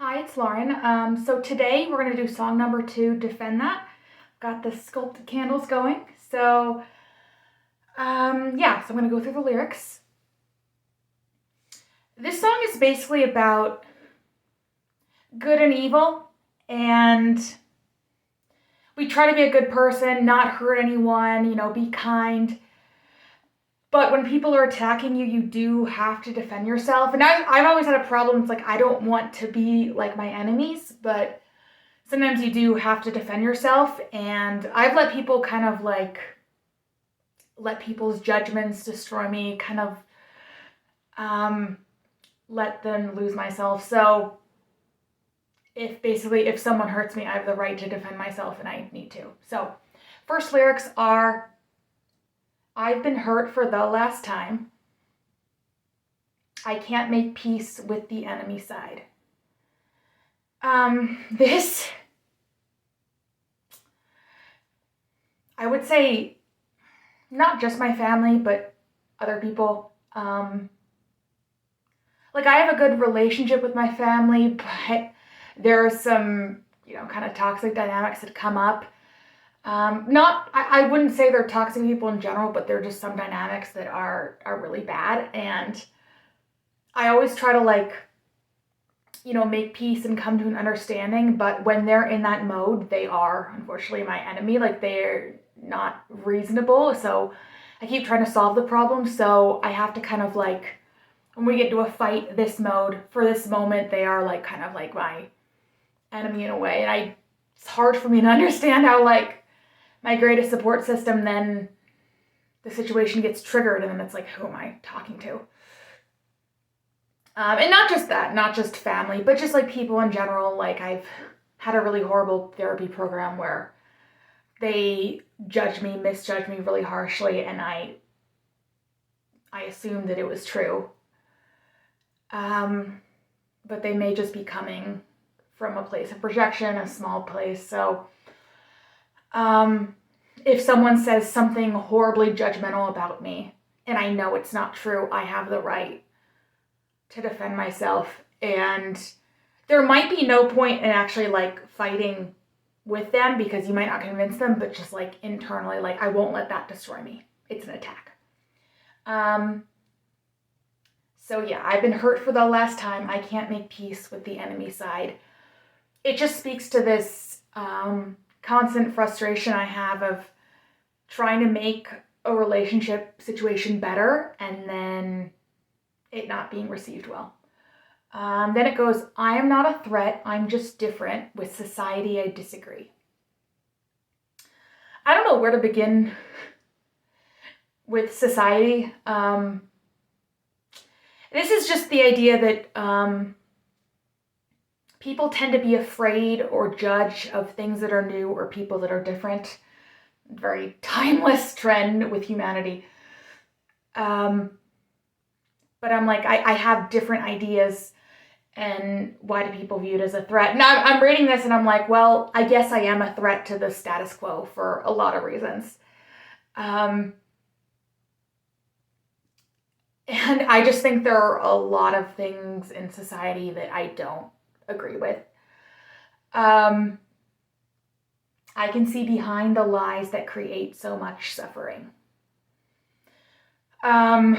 Hi, it's Lauren. So today we're going to do song number 2, Defend That. Got the sculpted candles going. So I'm going to go through the lyrics. This song is basically about good and evil, and we try to be a good person, not hurt anyone, be kind. But when people are attacking you, you do have to defend yourself. And I've always had a problem. It's like I don't want to be like my enemies, but sometimes you do have to defend yourself. And I've let people kind of like let people's judgments destroy me, kind of let them lose myself. So if someone hurts me, I have the right to defend myself and I need to. So first lyrics are, I've been hurt for the last time. I can't make peace with the enemy side. This, I would say, not just my family, but other people. Like I have a good relationship with my family, but there are some, kind of toxic dynamics that come up. I wouldn't say they're toxic people in general, but they're just some dynamics that are really bad. And I always try to make peace and come to an understanding. But when they're in that mode, they are unfortunately my enemy. Like they're not reasonable. So I keep trying to solve the problem. So I have to kind of when we get to a fight, this mode, for this moment, they are kind of like my enemy in a way. And it's hard for me to understand how my greatest support system, then the situation gets triggered and then it's like, who am I talking to? And not just that, not just family, but just people in general. I've had a really horrible therapy program where they misjudge me really harshly, and I assumed that it was true. But they may just be coming from a place of projection, a small place. So if someone says something horribly judgmental about me and I know it's not true, I have the right to defend myself. And there might be no point in actually fighting with them because you might not convince them, but just internally, I won't let that destroy me. It's an attack. So yeah, I've been hurt for the last time. I can't make peace with the enemy side. It just speaks to this constant frustration I have of trying to make a relationship situation better and then it not being received well. Then it goes, I am not a threat. I'm just different. With society, I disagree. I don't know where to begin with society. This is just the idea that people tend to be afraid or judge of things that are new or people that are different. Very timeless trend with humanity. But I'm I have different ideas, and why do people view it as a threat? Now I'm reading this and I'm like, well, I guess I am a threat to the status quo for a lot of reasons. And I just think there are a lot of things in society that I don't agree with. I can see behind the lies that create so much suffering. So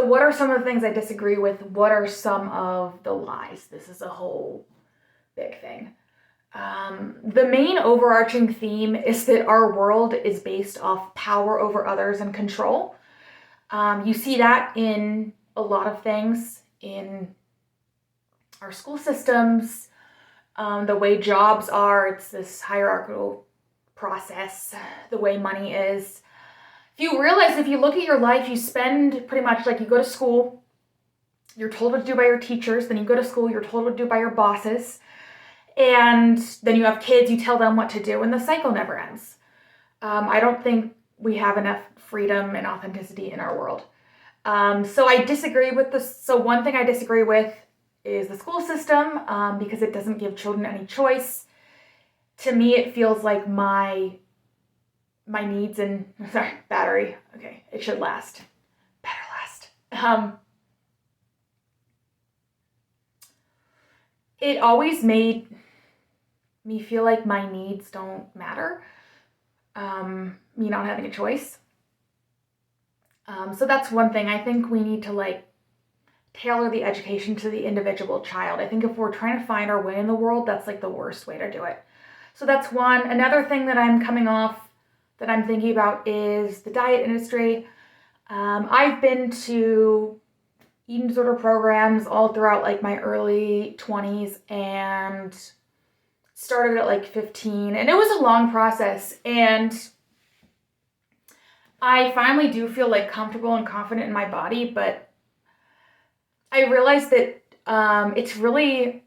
what are some of the things I disagree with? What are some of the lies? This is a whole big thing. The main overarching theme is that our world is based off power over others and control. You see that in a lot of things, in our school systems, the way jobs are. It's this hierarchical process, the way money is. If you look at your life, you spend pretty much you go to school, you're told what to do by your teachers, then you go to school, you're told what to do by your bosses, and then you have kids, you tell them what to do, and the cycle never ends. I don't think we have enough freedom and authenticity in our world. So I disagree with this. So one thing I disagree with is the school system, because it doesn't give children any choice. To me, it feels like my needs and battery. Okay, it should last. Better last. it always made me feel like my needs don't matter. Me not having a choice. So that's one thing. I think we need to like tailor the education to the individual child. I think if we're trying to find our way in the world, that's like the worst way to do it. So that's one. Another thing that I'm coming off that I'm thinking about is the diet industry. I've been to eating disorder programs all throughout like my early 20s and started at like 15, and it was a long process, and I finally do feel like comfortable and confident in my body, but I realized that it's really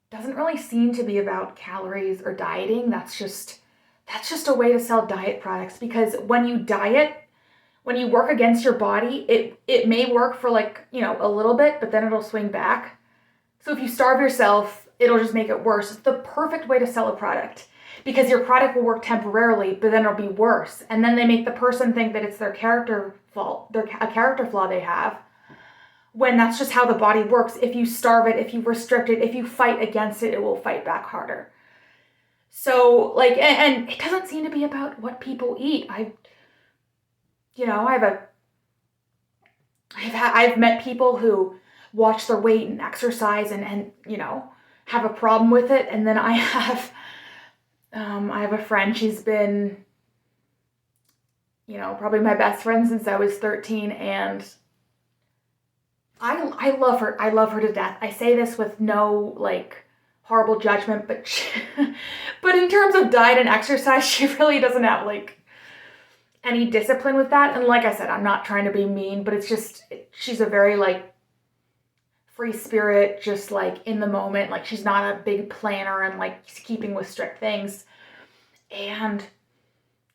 doesn't really seem to be about calories or dieting. That's just a way to sell diet products, because when you diet, when you work against your body, it may work for like, a little bit, but then it'll swing back. So if you starve yourself, it'll just make it worse. It's the perfect way to sell a product, because your product will work temporarily, but then it'll be worse. And then they make the person think that it's their character fault, a character flaw they have, when that's just how the body works. If you starve it, if you restrict it, if you fight against it, it will fight back harder. So like, and it doesn't seem to be about what people eat. I've met people who watch their weight and exercise and have a problem with it. And then I have a friend, she's been, probably my best friend since I was 13, and I love her. I love her to death. I say this with no like horrible judgment, but but in terms of diet and exercise, she really doesn't have like any discipline with that. And like I said, I'm not trying to be mean, but it's just, she's a very like free spirit, just like in the moment. Like she's not a big planner and like keeping with strict things. And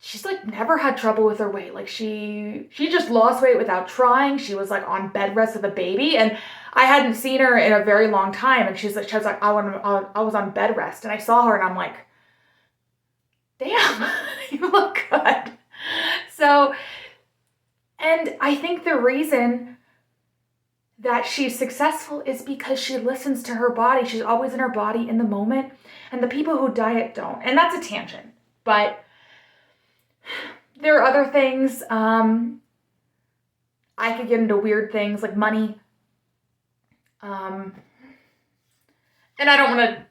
she's like never had trouble with her weight. Like she just lost weight without trying. She was like on bed rest with a baby, and I hadn't seen her in a very long time. And she was like, I was on bed rest, and I saw her, and I'm like, damn, you look good. So, and I think the reason that she's successful is because she listens to her body. She's always in her body in the moment, and the people who diet don't. And that's a tangent, but there are other things. I could get into weird things like money. And I don't want to,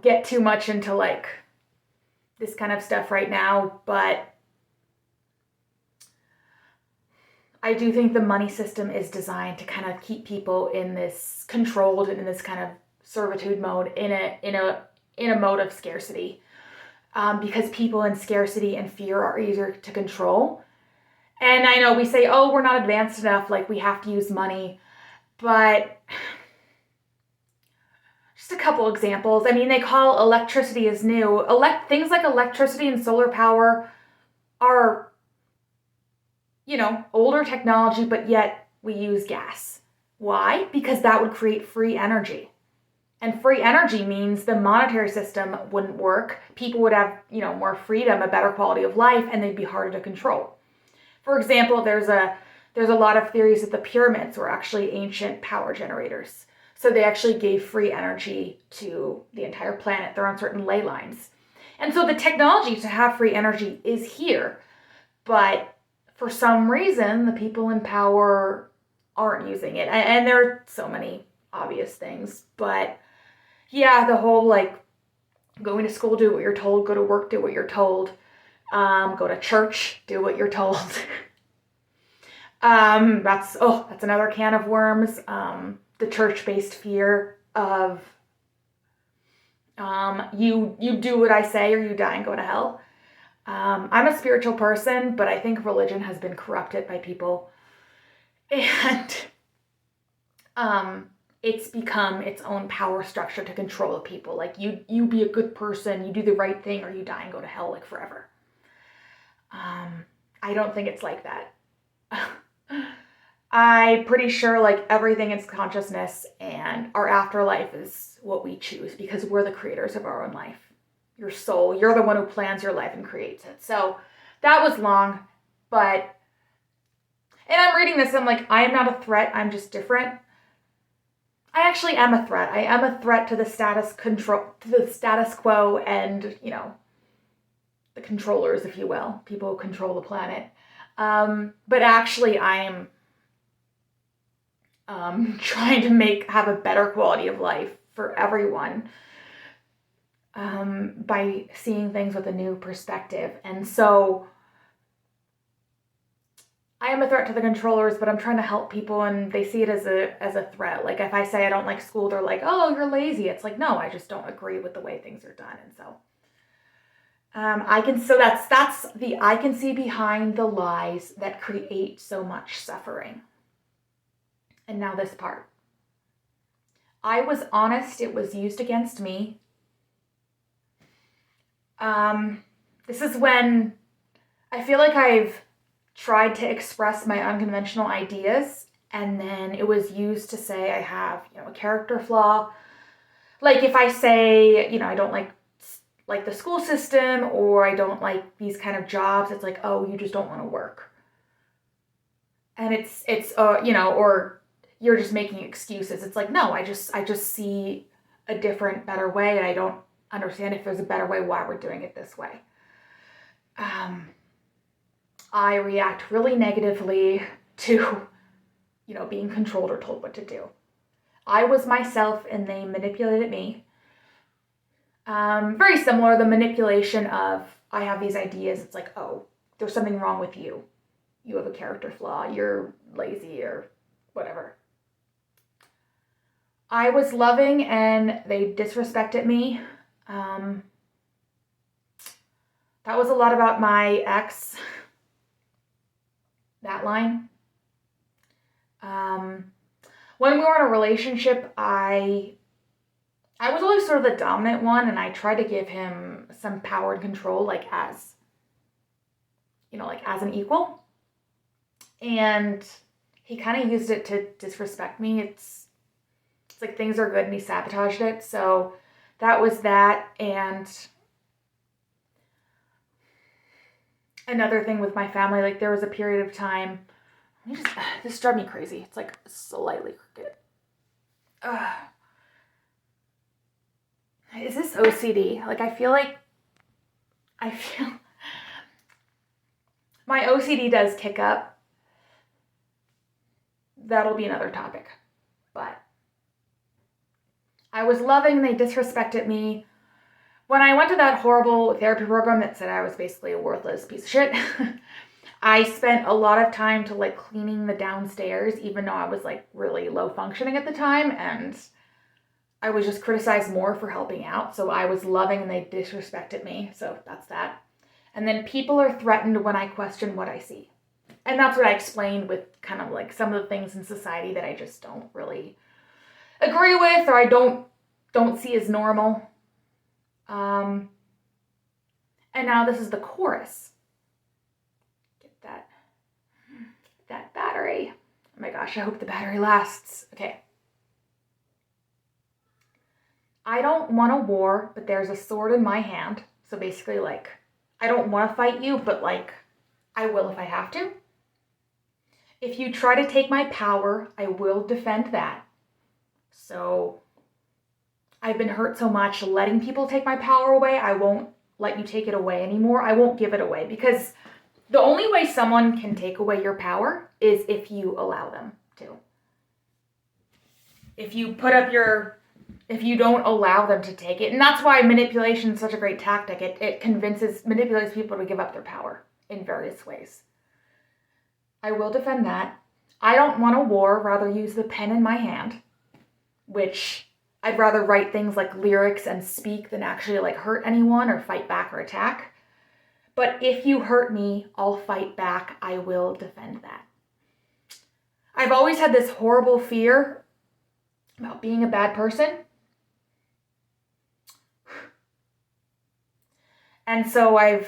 get too much into like this kind of stuff right now, but I do think the money system is designed to kind of keep people in this controlled and in this kind of servitude mode, in a mode of scarcity. Because people in scarcity and fear are easier to control. And I know we say, oh, we're not advanced enough, like we have to use money. But just a couple examples. I mean, they call electricity as new. Things like electricity and solar power are, older technology, but yet we use gas. Why? Because that would create free energy. And free energy means the monetary system wouldn't work. People would have, more freedom, a better quality of life, and they'd be harder to control. For example, there's a lot of theories that the pyramids were actually ancient power generators. So they actually gave free energy to the entire planet. They're on certain ley lines. And so the technology to have free energy is here. But for some reason, the people in power aren't using it. And there are so many obvious things, but yeah, the whole like going to school, do what you're told, go to work, do what you're told, go to church, do what you're told. That's another can of worms. The church-based fear of you do what I say or you die and go to hell. I'm a spiritual person, but I think religion has been corrupted by people, and it's become its own power structure to control the people. Like you be a good person, you do the right thing, or you die and go to hell like forever. I don't think it's like that. I'm pretty sure like everything is consciousness, and our afterlife is what we choose, because we're the creators of our own life. Your soul, you're the one who plans your life and creates it. So that was long, and I'm reading this, I'm like, I am not a threat, I'm just different. I actually am a threat. I am a threat to the status quo and, the controllers, if you will, people who control the planet. But actually I am trying to have a better quality of life for everyone by seeing things with a new perspective. And so I am a threat to the controllers, but I'm trying to help people and they see it as a threat. Like if I say I don't like school, they're like, oh, you're lazy. It's like, no, I just don't agree with the way things are done. And so that's the I can see behind the lies that create so much suffering. And now this part. I was honest, it was used against me. This is when I feel like I've tried to express my unconventional ideas, and then it was used to say I have, a character flaw. Like if I say, I don't like the school system, or I don't like these kind of jobs, it's like, oh, you just don't want to work. And it's or you're just making excuses. It's like, no, I just see a different, better way, and I don't understand if there's a better way why we're doing it this way. I react really negatively to, being controlled or told what to do. I was myself and they manipulated me. Very similar, the manipulation of, I have these ideas, it's like, oh, there's something wrong with you. You have a character flaw, you're lazy or whatever. I was loving and they disrespected me. That was a lot about my ex. That line. When we were in a relationship, I was always sort of the dominant one, and I tried to give him some power and control, like as an equal. And he kind of used it to disrespect me. It's like things are good and he sabotaged it. So that was that. And another thing with my family, like there was a period of time, this drove me crazy. It's like slightly crooked. Is this OCD? Like I feel my OCD does kick up. That'll be another topic. But I was loving, they disrespected me. When I went to that horrible therapy program that said I was basically a worthless piece of shit, I spent a lot of time to cleaning the downstairs, even though I was really low functioning at the time, and I was just criticized more for helping out. So I was loving and they disrespected me. So that's that. And then people are threatened when I question what I see. And that's what I explained with kind of some of the things in society that I just don't really agree with, or I don't see as normal. And now this is the chorus. Get that battery. Oh my gosh, I hope the battery lasts. Okay. I don't want a war, but there's a sword in my hand. So basically, I don't want to fight you, but I will if I have to. If you try to take my power, I will defend that. So I've been hurt so much letting people take my power away, I won't let you take it away anymore. I won't give it away, because the only way someone can take away your power is if you allow them to. If you don't allow them to take it, and that's why manipulation is such a great tactic. It manipulates people to give up their power in various ways. I will defend that. I don't want a war, rather use the pen in my hand, which I'd rather write things like lyrics and speak than actually hurt anyone or fight back or attack. But if you hurt me, I'll fight back. I will defend that. I've always had this horrible fear about being a bad person. And so I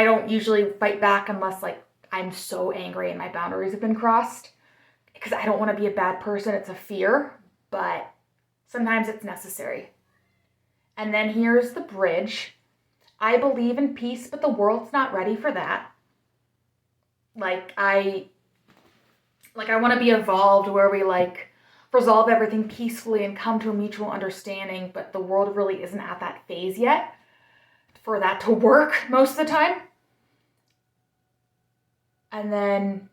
don't usually fight back unless I'm so angry and my boundaries have been crossed, because I don't want to be a bad person. It's a fear, but sometimes it's necessary. And then here's the bridge. I believe in peace, but the world's not ready for that. I want to be evolved where we resolve everything peacefully and come to a mutual understanding, but the world really isn't at that phase yet for that to work most of the time. And then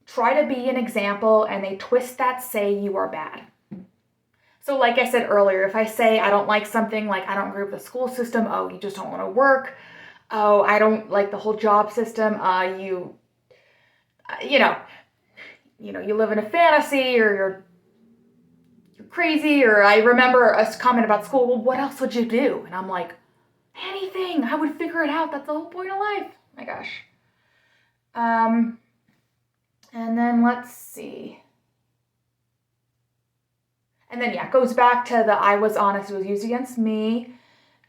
try to be an example, and they twist that, say you are bad. So like I said earlier, if I say I don't like something, like I don't agree with the school system, oh, you just don't want to work. Oh, I don't like the whole job system. You live in a fantasy, or you're crazy. Or I remember a comment about school. Well, what else would you do? And I'm like, anything. I would figure it out. That's the whole point of life. Oh my gosh. And then let's see. And then, yeah, it goes back to the I was honest, it was used against me.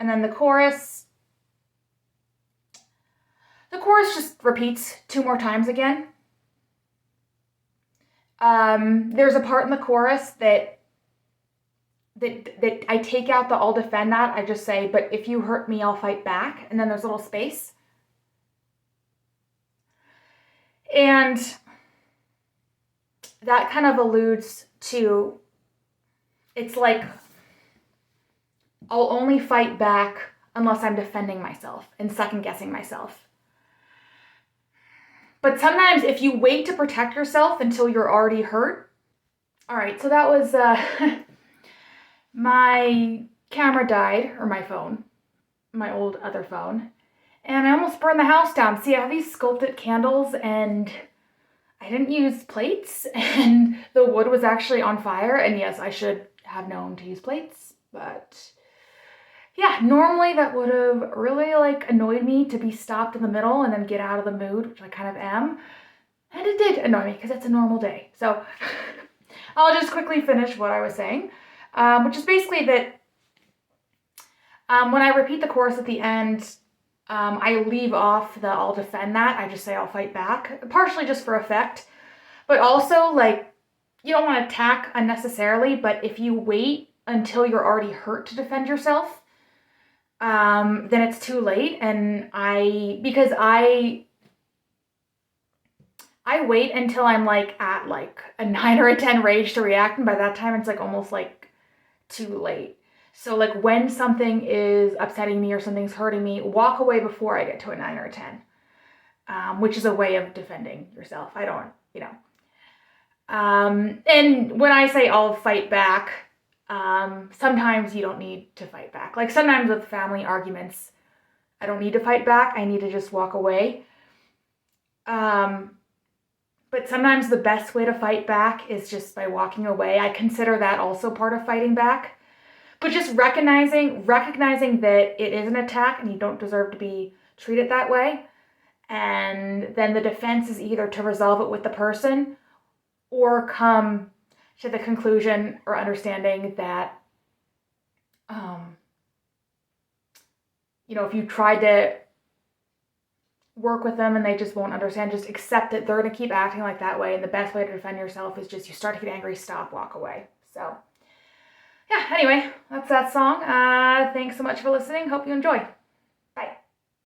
And then the chorus just repeats 2 more times again. There's a part in the chorus that I take out the I'll defend that. I just say, but if you hurt me, I'll fight back. And then there's a little space. And that kind of alludes to, it's like, I'll only fight back unless I'm defending myself and second guessing myself. But sometimes if you wait to protect yourself until you're already hurt. All right, so that was, my camera died, or my phone, my old other phone. And I almost burned the house down. See, I have these sculpted candles, and I didn't use plates, and the wood was actually on fire. And yes, I should have known to use plates, but yeah, normally that would have really annoyed me to be stopped in the middle and then get out of the mood, which I kind of am. And it did annoy me because it's a normal day. So I'll just quickly finish what I was saying, which is basically that when I repeat the chorus at the end, I leave off the I'll defend that. I just say I'll fight back, partially just for effect, but also you don't want to attack unnecessarily, but if you wait until you're already hurt to defend yourself, then it's too late. And because I wait until I'm at a 9 or a 10 rage to react, and by that time it's almost too late. So when something is upsetting me or something's hurting me, walk away before I get to a 9 or a 10, which is a way of defending yourself. I don't, and when I say I'll fight back, sometimes you don't need to fight back. Sometimes with family arguments, I don't need to fight back. I need to just walk away. But sometimes the best way to fight back is just by walking away. I consider that also part of fighting back. But just recognizing that it is an attack and you don't deserve to be treated that way. And then the defense is either to resolve it with the person or come to the conclusion or understanding that, if you try to work with them and they just won't understand, just accept that they're going to keep acting that way. And the best way to defend yourself is just you start to get angry, stop, walk away. So yeah, anyway, that's that song. Thanks so much for listening. Hope you enjoy.